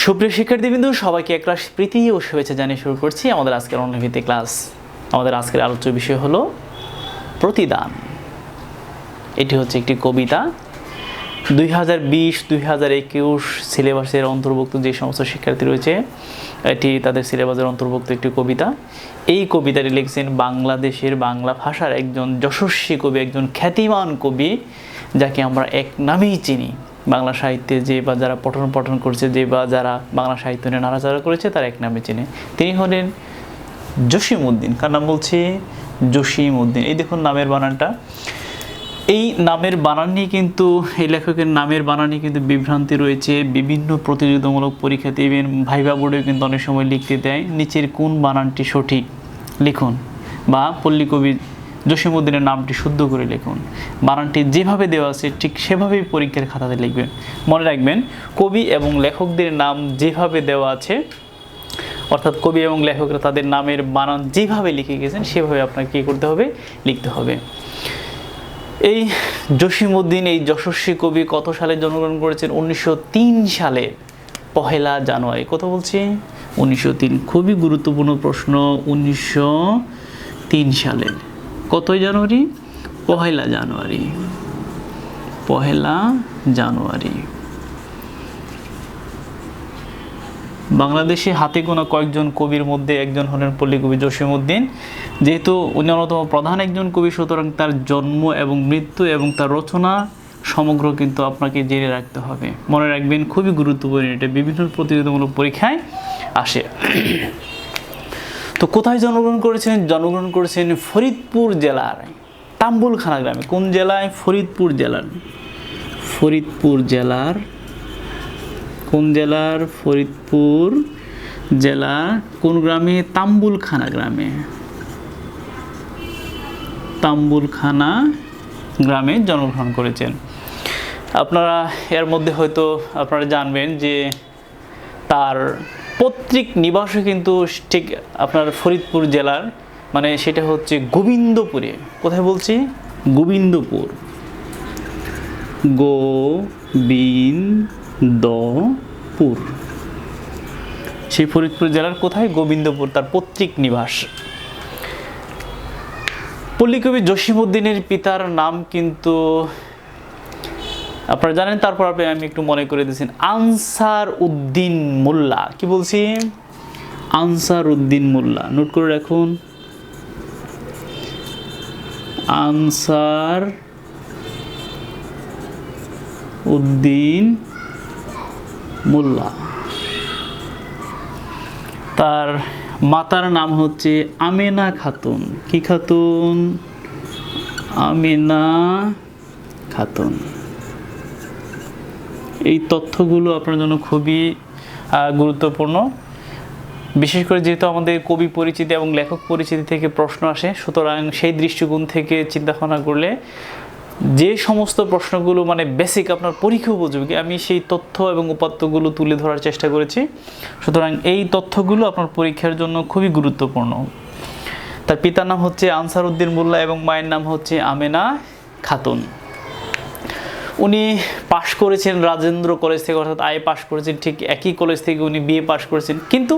সুপ্রিয় শিক্ষার্থীবৃন্দু, সবাইকে এক ক্লাস প্রীতি ও শুভেচ্ছা জানিয়ে শুরু করছি আমাদের আজকের অনলাইন ক্লাস। আমাদের আজকের আলোচ্য বিষয় হলো প্রতিদান। এটি হচ্ছে একটি কবিতা। 2020-2021 সিলেবাসের অন্তর্ভুক্ত যে সমস্ত শিক্ষার্থী রয়েছে, এটি তাদের সিলেবাসের অন্তর্ভুক্ত একটি কবিতা। এই কবিতাটি লিখছেন বাংলাদেশের বাংলা ভাষার একজন যশস্বী কবি, একজন খ্যাতিমান কবি, যাকে আমরা এক নামেই চিনি। বাংলা সাহিত্যে যে বা যারা পঠন করছে, যে বা যারা বাংলা সাহিত্য নিয়ে নাড়াচাড়া করেছে, তার এক নামে চিনে। তিনি হলেন জসীমউদ্দিন। কার নাম বলছি? জসীমউদ্দিন। এই দেখুন নামের বানানটা। এই নামের বানান নিয়ে কিন্তু, এই লেখকের নামের বানান নিয়ে কিন্তু বিভ্রান্তি রয়েছে। বিভিন্ন প্রতিযোগিতামূলক পরীক্ষাতে, ইভেন ভাইভা বোর্ডেও কিন্তু অনেক সময় লিখতে দেয় নিচের কোন বানানটি সঠিক লিখুন, বা পল্লীকবি জসীমউদ্দিনের নামটি শুদ্ধ করে লিখুন। বানানটি যেভাবে দেওয়া আছে ঠিক সেভাবেই পরীক্ষার খাতাতে লিখবেন। মনে রাখবেন, কবি এবং লেখকদের নাম যেভাবে দেওয়া আছে, অর্থাৎ কবি এবং লেখকরা তাদের নামের বানান যেভাবে লিখে গেছেন সেভাবে আপনাকে কী করতে হবে? লিখতে হবে। এই জসীমউদ্দিন, এই যশস্বী কবি কত সালে জন্মগ্রহণ করেছেন? 1903 সালে 1 জানুয়ারি। কত বলছি? 1903। খুবই গুরুত্বপূর্ণ প্রশ্ন। 1903 সালের কতই জানুয়ারি? 1 জানুয়ারি। 1 জানুয়ারি। বাংলাদেশে হাতে গোনা কয়েকজন কবির মধ্যে একজন হলেন পল্লীকবি জসীমউদ্দিন। যেহেতু উনি অন্যতম প্রধান একজন কবি, সুতরাং তার জন্ম এবং মৃত্যু এবং তার রচনা সমগ্র কিন্তু আপনাকে জেনে রাখতে হবে। মনে রাখবেন, খুবই গুরুত্বপূর্ণ। এটা বিভিন্ন প্রতিযোগিতামূলক পরীক্ষায় আসে। তো কোথায় জন্মগ্রহণ করেছেন? জন্মগ্রহণ করেছেন ফরিদপুর জেলার তাম্বুলখানা গ্রামে। কোন জেলায়? ফরিদপুর জেলার। ফরিদপুর জেলার কোন জেলার? ফরিদপুর জেলা কোন গ্রামে? তাম্বুলখানা গ্রামে। তাম্বুলখানা গ্রামে জন্মগ্রহণ করেছেন। আপনারা এর মধ্যে হয়তো আপনারা জানবেন যে তার পৈতৃক নিবাসও কিন্তু ঠিক আপনার ফরিদপুর জেলার, মানে সেটা হচ্ছে গোবিন্দপুরে। কোথায় বলছি? গোবিন্দপুর। গোবিন্দপুর। সেই ফরিদপুর জেলার কোথায়? গোবিন্দপুর তার পৈতৃক নিবাস। পল্লীকবি জসীমউদ্দিনের পিতার নাম কিন্তু আপনারা জানেন, তারপর আমি একটু মনে করে দিয়েছি, আনসার উদ্দিন মোল্লা। কি বলছি? আনসার উদ্দিন মোল্লা। নোট করে রাখুন, আনসার উদ্দিন মোল্লা। তার মাতার নাম হচ্ছে আমেনা খাতুন। কি খাতুন? আমেনা খাতুন। এই তথ্যগুলো আপনার জন্য খুবই গুরুত্বপূর্ণ, বিশেষ করে যেহেতু আমাদের কবি পরিচিতি এবং লেখক পরিচিতি থেকে প্রশ্ন আসে, সুতরাং সেই দৃষ্টিকোণ থেকে চিন্তা ভাবনা করলে যে সমস্ত প্রশ্নগুলো মানে বেসিক আপনার পরীক্ষা উপযোগী, আমি সেই তথ্য এবং উপাত্তগুলো তুলে ধরার চেষ্টা করেছি। সুতরাং এই তথ্যগুলো আপনার পরীক্ষার জন্য খুবই গুরুত্বপূর্ণ। তার পিতার নাম হচ্ছে আনসার উদ্দিন মোল্লা এবং মায়ের নাম হচ্ছে আমেনা খাতুন। উনি পাশ করেছেন রাজেন্দ্র কলেজ থেকে, অর্থাৎ আইএ পাশ করেছেন। ঠিক একই কলেজ থেকে উনি বিএ পাশ করেছেন, কিন্তু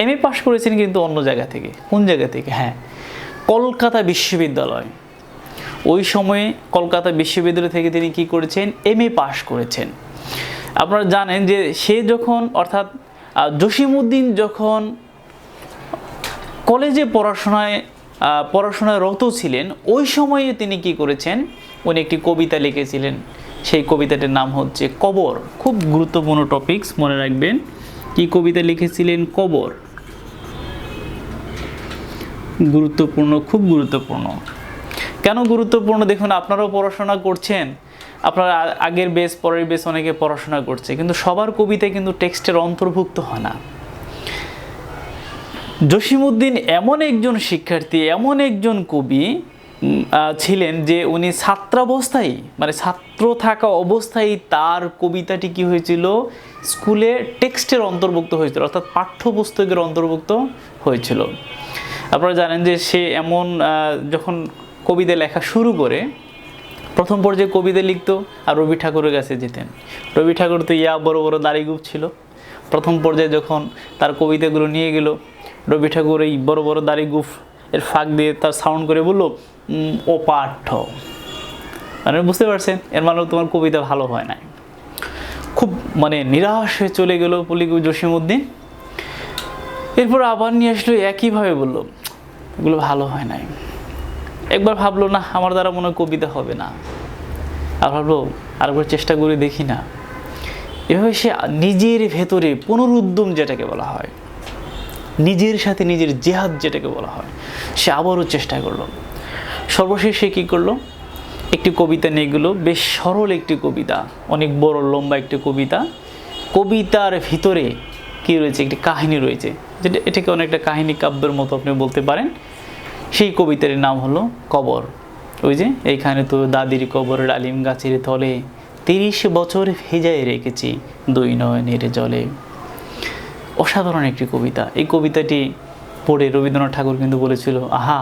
এমএ পাশ করেছেন কিন্তু অন্য জায়গা থেকে। কোন জায়গা থেকে? হ্যাঁ, কলকাতা বিশ্ববিদ্যালয়। ওই সময়ে কলকাতা বিশ্ববিদ্যালয় থেকে তিনি কি করেছেন? এমএ পাশ করেছেন। আপনারা জানেন যে সে যখন, অর্থাৎ জসীমউদ্দিন যখন কলেজে পড়াশোনায় রত ছিলেন, ওই সময়ে তিনি কি করেছেন? উনি একটি কবিতা লিখেছিলেন। সেই কবিতাটির নাম হচ্ছে কবর। খুব গুরুত্বপূর্ণ টপিকস, মনে রাখবেন। কি কবিতা লিখেছিলেন? কবর। গুরুত্বপূর্ণ, খুব গুরুত্বপূর্ণ। কেন গুরুত্বপূর্ণ? দেখুন, আপনারাও পড়াশোনা করছেন, আপনারা আগের বেস পরের বেস অনেকে পড়াশোনা করছে, কিন্তু সবার কবিতা কিন্তু টেক্সটের অন্তর্ভুক্ত হয় না। জসীমউদ্দিন এমন একজন শিক্ষার্থী, এমন একজন কবি ছিলেন যে উনি ছাত্রাবস্থায়, মানে ছাত্র থাকা অবস্থায় তার কবিতাটি কি হয়েছিল? স্কুলে টেক্সটের অন্তর্ভুক্ত হয়েছিল, অর্থাৎ পাঠ্যপুস্তকের অন্তর্ভুক্ত হয়েছিল। আপনারা জানেন যে সে এমন যখন কবিতা লেখা শুরু করে, প্রথম পর্যায়ে কবিতা লিখতো আর রবি ঠাকুরের কাছে যেতেন। রবি ঠাকুর তো বড় বড় দাড়ি গোঁফ ছিল, প্রথম পর্যায়ে যখন তার কবিতাগুলো নিয়ে গেল, রবি ঠাকুর এই বড় বড় দাড়ি গুফ এর ফাঁক দিয়ে তার সাউন্ড করে বললো অপাঠ্য, মানে বুঝতে পারছেন এর মানে তোমার কবিতা ভালো হয় না। খুব মানে নিরাশ হয়ে চলে গেল পল্লীকবি জসীমউদ্দীন। এরপর আবার নিয়ে আসলো, একইভাবে বললো এগুলো ভালো হয় নাই। একবার ভাবলো না আমার দ্বারা মনে হয় কবিতা হবে না, আর ভাবলো আরেকবার চেষ্টা করে দেখি না। এভাবে সে নিজের ভেতরে পুনরুদ্যম যেটাকে বলা হয়, নিজের সাথে নিজের জেহাদ যেটাকে বলা হয়, সে আবারও চেষ্টা করলো। সর্বশেষ সে কী করলো, একটি কবিতা নিয়ে গেলো, বেশ সরল একটি কবিতা, অনেক বড় লম্বা একটি কবিতা। কবিতার ভিতরে কী রয়েছে, একটি কাহিনী রয়েছে, যেটা এটাকে অনেকটা কাহিনী কাব্যের মতো আপনি বলতে পারেন। সেই কবিতার নাম হলো কবর। ওই যে এইখানে তো দাদির কবর ডালিম গাছের তলে, 30 বছর ভেজায় রেখেছি 2 নয়নের জলে। অসাধারণ একটি কবিতা। এই কবিতাটি পড়ে রবীন্দ্রনাথ ঠাকুর কিন্তু বলেছিল, আহা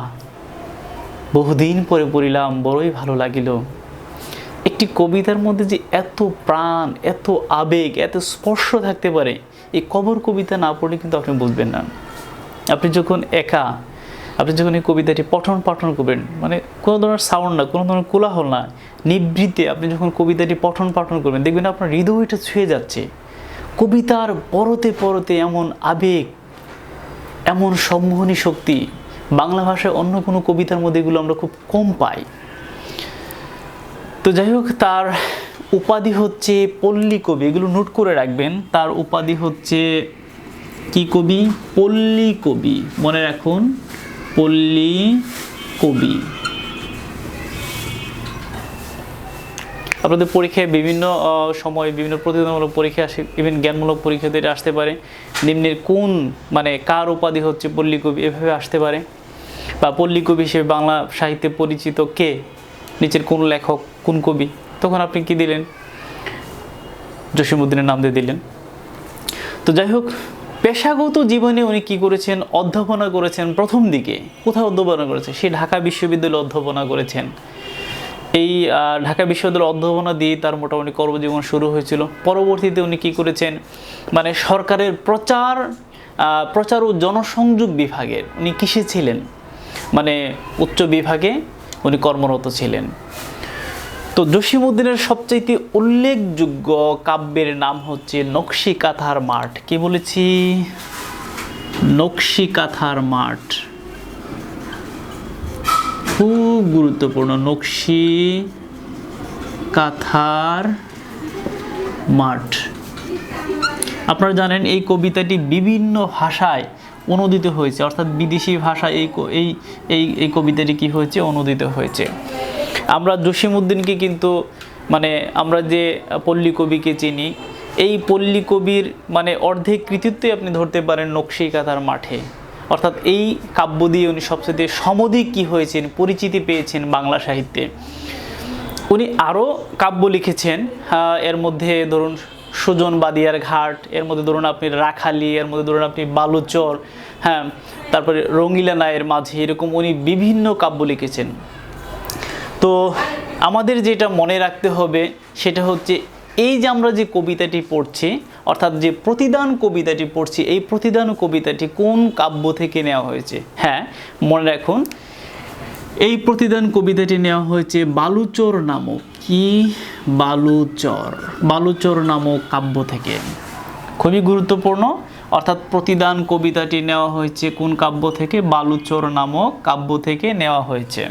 বহুদিন পরে পড়িলাম, বড়ই ভালো লাগিল। একটি কবিতার মধ্যে যে এত প্রাণ, এত আবেগ, এত স্পর্শ থাকতে পারে, এই কবর কবিতা না পড়লে কিন্তু আপনি বুঝবেন না। আপনি যখন একা, আপনি যখন এই কবিতাটি পঠন পাঠন করবেন, মানে কোনো ধরনের সাউন্ড না, কোনো ধরনের কোলাহল না, নিবৃত্তে আপনি যখন কবিতাটি পঠন পাঠন করবেন, দেখবেন আপনার হৃদয়টা ছুঁয়ে যাচ্ছে। কবিতার পরতে পরতে এমন আবেগ, এমন সম্মোহনী শক্তি বাংলা ভাষায় অন্য কোনো কবিতার মধ্যে এগুলো আমরা খুব কম পাই। তো যাই হোক, তার উপাধি হচ্ছে পল্লী কবি, এগুলো নোট করে রাখবেন। তার উপাধি হচ্ছে কি কবি, পল্লী কবি, মনে রাখুন পল্লী কবি। আপনাদের পরীক্ষায় বিভিন্ন সময় বিভিন্ন প্রতিযোগিতামূলক পরীক্ষা আসে, ইভেন জ্ঞানমূলক পরীক্ষাতে এটা আসতে পারে। নিম্নের কোন মানে কার উপাধি হচ্ছে পল্লী কবি, এভাবে আসতে পারে। বা পল্লী কবি হিসেবে বাংলা সাহিত্যে পরিচিত কে, নিচের কোন লেখক, কোন কবি, তখন আপনি কি দিলেন, জসীমউদ্দীনের নাম দিয়ে দিলেন। তো যাই হোক, পেশাগত জীবনে উনি কি করেছেন, অধ্যাপনা করেছেন। প্রথম দিকে কোথায় অধ্যাপনা করেছে, সে ঢাকা বিশ্ববিদ্যালয়ে অধ্যাপনা করেছেন। এই ঢাকা বিশ্ববিদ্যালয়ে অধ্যাপনা দিয়ে তার মোটামুটি কর্মজীবন শুরু হয়েছিল। পরবর্তীতে উনি কি করেছেন, মানে সরকারের প্রচার ও জনসংযোগ বিভাগের উনি কিসে ছিলেন, মানে উচ্চ বিভাগে উনি কর্মরত ছিলেন। তো জসীমউদ্দীনের সবচাইতে উল্লেখযোগ্য কাব্যের নাম হচ্ছে নকশি কাঁথার মাঠ। কি বলেছি, নকশি কাঁথার মাঠ, খুব গুরুত্বপূর্ণ। নকশি কাঁথার মাঠ, আপনারা জানেন এই কবিতাটি বিভিন্ন ভাষায় অনুদিত হয়েছে, অর্থাৎ বিদেশি ভাষায় এই কবিতাটি কি হয়েছে, অনুদিত হয়েছে। আমরা জসীমউদ্দীনকে কিন্তু মানে আমরা যে পল্লী কবিকে চিনি, এই পল্লী কবির মানে অর্ধেক কৃতিত্বই আপনি ধরতে পারেন নকশি কাঁথার মাঠে। অর্থাৎ এই কাব্য দিয়ে উনি সবচেয়ে সমধিক কি হয়েছেন, পরিচিতি পেয়েছেন বাংলা সাহিত্যে। উনি আরও কাব্য লিখেছেন, এর মধ্যে ধরুন সুজন বাদিয়ার ঘাট, এর মধ্যে ধরুন আপনি রাখালি, এর মধ্যে ধরুন আপনি বালুচর, হ্যাঁ, তারপরে রঙিলা নায়ের মাঝে, এরকম উনি বিভিন্ন কাব্য লিখেছেন। তো আমাদের যেটা মনে রাখতে হবে সেটা হচ্ছে, এই যে আমরা যে কবিতাটি পড়ছি, অর্থাৎ যে প্রতিদান কবিতাটি পড়ছি, এই প্রতিদান কবিতাটি কোন কাব্য থেকে নেওয়া হয়েছে। হ্যাঁ, মনে রাখুন এই প্রতিদান কবিতাটি নেওয়া হয়েছে বালুচর নামক, কি বালুচর নামক কাব্য থেকে। খুবই গুরুত্বপূর্ণ। অর্থাৎ প্রতিদান কবিতাটি নেওয়া হয়েছে কোন কাব্য থেকে, বালুচর নামক কাব্য থেকে নেওয়া হয়েছে।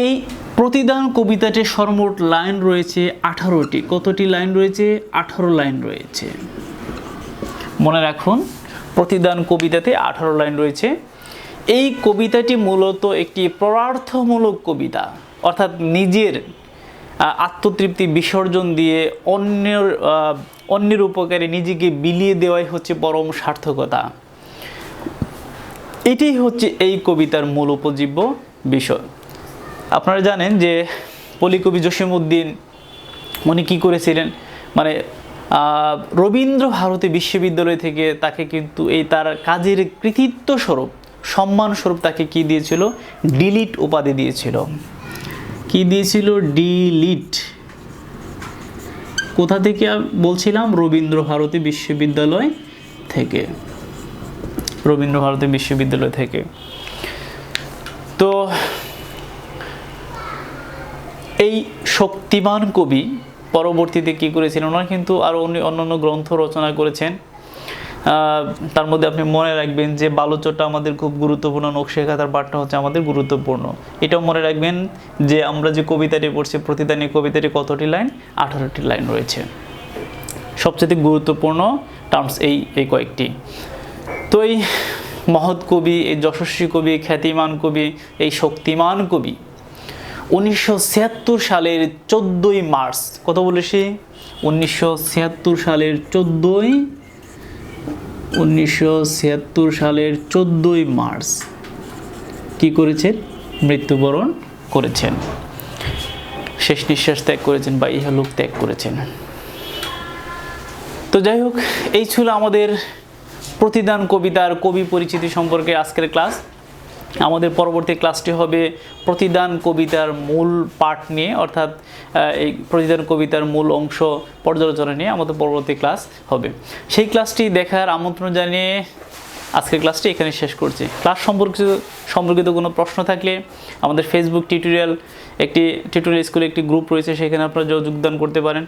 এই প্রতিদান কবিতাটির সর্বমোট লাইন রয়েছে 18টি। কতটি লাইন রয়েছে, 18 লাইন রয়েছে। মনে রাখুন প্রতিদান কবিতাতে 18 লাইন রয়েছে। এই কবিতাটি মূলত একটি পরার্থমূলক কবিতা, অর্থাৎ নিজের আত্মতৃপ্তি বিসর্জন দিয়ে অন্যের উপকারে নিজেকে বিলিয়ে দেওয়াই হচ্ছে পরম সার্থকতা। এটাই হচ্ছে এই কবিতার মূল উপজীব্য বিষয়। আপনারা জানেন যে পল্লীকবি জসীমউদ্দীন উনি কী করেছিলেন, মানে রবীন্দ্র ভারতী বিশ্ববিদ্যালয় থেকে তাকে কিন্তু এই তার কাজের কৃতিত্ব স্বরূপ, সম্মান স্বরূপ তাকে কি দিয়েছিল, ডিলিট উপাধি দিয়েছিল। কি দিয়েছিল, ডিলিট কোথা থেকে বলছিলাম? রবীন্দ্র ভারতী বিশ্ববিদ্যালয় থেকে। রবীন্দ্র ভারতী বিশ্ববিদ্যালয় থেকে। তো এই শক্তিমান কবি পরবর্তীতে কি করেছিলেন? ওনারা কিন্তু আরও অন্যান্য গ্রন্থ রচনা করেছেন। তার মধ্যে আপনি মনে রাখবেন যে বালুচরটা আমাদের খুব গুরুত্বপূর্ণ, নকশিকাঁথার পাঠটা হচ্ছে আমাদের গুরুত্বপূর্ণ। এটাও মনে রাখবেন যে আমরা যে কবিতাটি পড়ছি প্রতিদান, এই কবিতাটি কতটি লাইন? 18টি লাইন রয়েছে। সবচেয়ে গুরুত্বপূর্ণ টার্মস এই কয়েকটি। তো এই মহৎ কবি, এই যশস্বী কবি, খ্যাতিমান কবি, এই শক্তিমান কবি 1976 সালের 14ই মার্চ, কত বলেছি? 1976 সালের 14ই মার্চ কি করেছেন? মৃত্যুবরণ করেছেন, শেষ নিঃশ্বাস ত্যাগ করেছেন বা ইহলোক ত্যাগ করেছেন। তো যাই হোক, এই ছিল আমাদের প্রতিদান কবিতার কবি পরিচিতি সম্পর্কে আজকের ক্লাস। আমাদের পরবর্তী ক্লাসটি হবে প্রতিদান কবিতার মূল পাঠ নিয়ে, অর্থাৎ এই প্রতিদান কবিতার মূল অংশ পর্যালোচনা নিয়ে আমাদের পরবর্তী ক্লাস হবে। সেই ক্লাসটি দেখার আমন্ত্রণ জানিয়ে আজকের ক্লাসটি এখানে শেষ করছি। ক্লাস সম্পর্কিত কোনো প্রশ্ন থাকলে আমাদের ফেসবুক টিউটোরিয়াল স্কুলে একটি গ্রুপ রয়েছে, সেখানে আপনারা যোগদান করতে পারেন,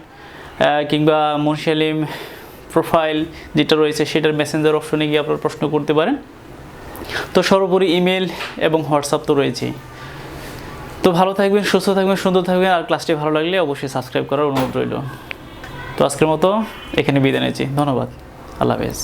কিংবা মুন্সি আলিম প্রোফাইল যেটা রয়েছে সেটার মেসেঞ্জার অপশনে গিয়ে আপনারা প্রশ্ন করতে পারেন। তো সর্বোপরি ইমেল এবং হোয়াটসঅ্যাপ তো রয়েছেই। তো ভালো থাকবেন, সুস্থ থাকবেন, সুন্দর থাকবেন। আর ক্লাসটি ভালো লাগলে অবশ্যই সাবস্ক্রাইব করার অনুরোধ রইল। তো আজকের মতো এখানে বিদায় নিচ্ছি। ধন্যবাদ। আল্লাহ হাফেজ।